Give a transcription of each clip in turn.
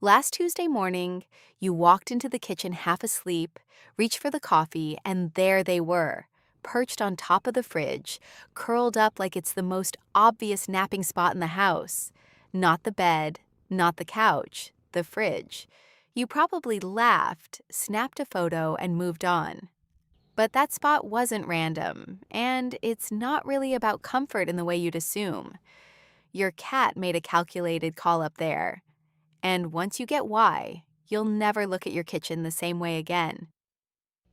Last Tuesday morning, you walked into the kitchen half asleep, reached for the coffee, and there they were, perched on top of the fridge, curled up like it's the most obvious napping spot in the house. Not the bed, not the couch, the fridge. You probably laughed, snapped a photo, and moved on. But that spot wasn't random, and it's not really about comfort in the way you'd assume. Your cat made a calculated call up there. And once you get why, you'll never look at your kitchen the same way again.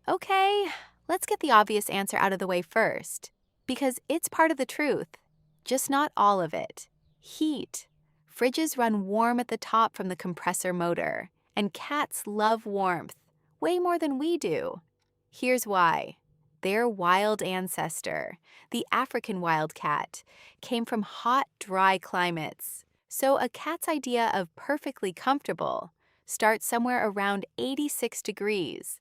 Okay, let's get the obvious answer out of the way first, because it's part of the truth, just not all of it. Heat. Fridges run warm at the top from the compressor motor, and cats love warmth, way more than we do. Here's why. Their wild ancestor, the African wildcat, came from hot, dry climates. So a cat's idea of perfectly comfortable starts somewhere around 86 degrees,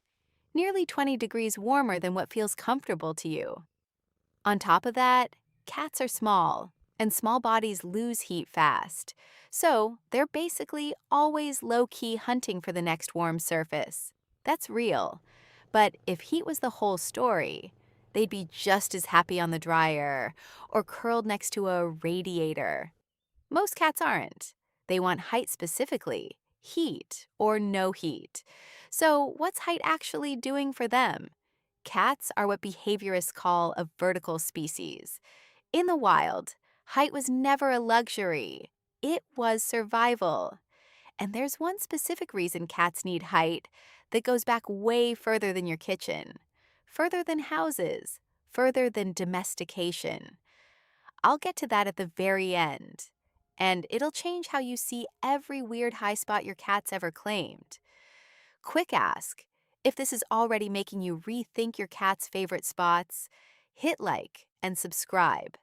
nearly 20 degrees warmer than what feels comfortable to you. On top of that, cats are small, and small bodies lose heat fast. So they're basically always low-key hunting for the next warm surface. That's real. But if heat was the whole story, they'd be just as happy on the dryer or curled next to a radiator. Most cats aren't. They want height specifically, heat or no heat. So what's height actually doing for them? Cats are what behaviorists call a vertical species. In the wild, height was never a luxury. It was survival. And there's one specific reason cats need height that goes back way further than your kitchen, further than houses, further than domestication. I'll get to that at the very end. And it'll change how you see every weird high spot your cat's ever claimed. Quick ask. If this is already making you rethink your cat's favorite spots, hit like and subscribe.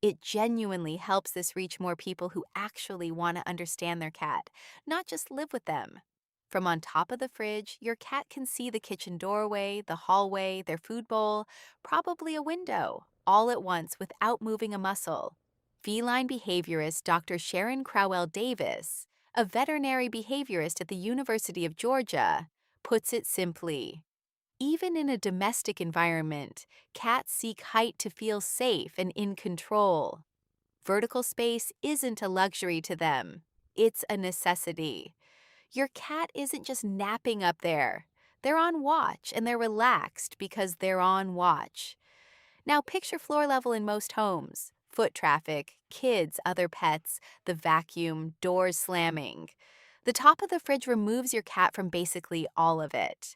It genuinely helps this reach more people who actually want to understand their cat, not just live with them. From on top of the fridge, your cat can see the kitchen doorway, the hallway, their food bowl, probably a window, all at once without moving a muscle. Feline behaviorist Dr. Sharon Crowell Davis, a veterinary behaviorist at the University of Georgia, puts it simply. Even in a domestic environment, cats seek height to feel safe and in control. Vertical space isn't a luxury to them. It's a necessity. Your cat isn't just napping up there. They're on watch, and they're relaxed because they're on watch. Now picture floor level in most homes. Foot traffic, kids, other pets, the vacuum, doors slamming. The top of the fridge removes your cat from basically all of it.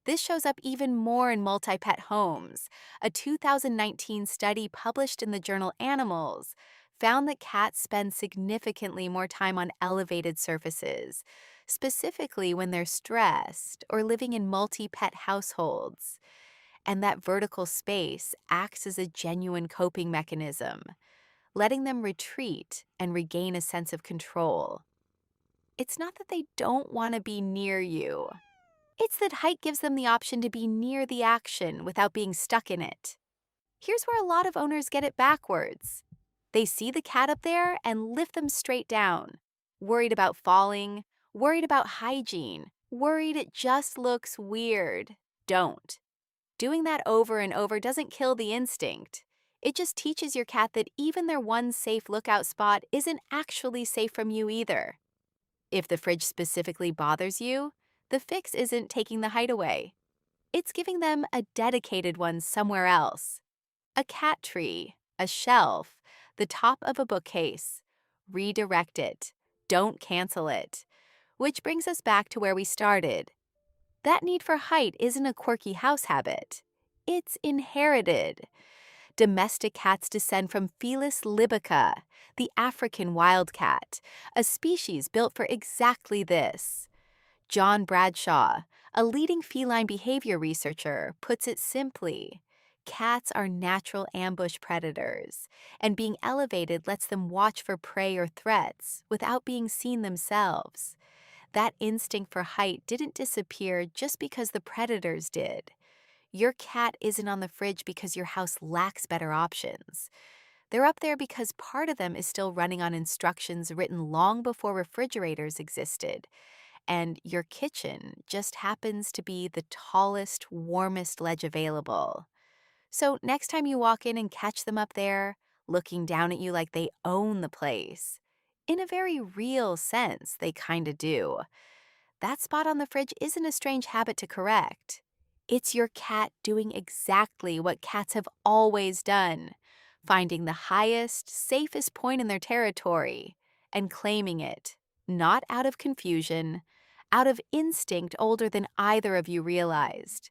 This shows up even more in multi-pet homes. A 2019 study published in the journal Animals found that cats spend significantly more time on elevated surfaces, specifically when they're stressed or living in multi-pet households. And that vertical space acts as a genuine coping mechanism, letting them retreat and regain a sense of control. It's not that they don't want to be near you. It's that height gives them the option to be near the action without being stuck in it. Here's where a lot of owners get it backwards. They see the cat up there and lift them straight down, worried about falling, worried about hygiene, worried it just looks weird. Don't. Doing that over and over doesn't kill the instinct. It just teaches your cat that even their one safe lookout spot isn't actually safe from you either. If the fridge specifically bothers you, the fix isn't taking the height away. It's giving them a dedicated one somewhere else. A cat tree, a shelf, the top of a bookcase. Redirect it. Don't cancel it. Which brings us back to where we started. That need for height isn't a quirky house habit. It's inherited. Domestic cats descend from Felis libica, the African wildcat, a species built for exactly this. John Bradshaw, a leading feline behavior researcher, puts it simply. Cats are natural ambush predators, and being elevated lets them watch for prey or threats without being seen themselves. That instinct for height didn't disappear just because the predators did. Your cat isn't on the fridge because your house lacks better options. They're up there because part of them is still running on instructions written long before refrigerators existed, and your kitchen just happens to be the tallest, warmest ledge available. So next time you walk in and catch them up there, looking down at you like they own the place, in a very real sense, they kinda do. That spot on the fridge isn't a strange habit to correct. It's your cat doing exactly what cats have always done, finding the highest, safest point in their territory and claiming it, not out of confusion, out of instinct older than either of you realized.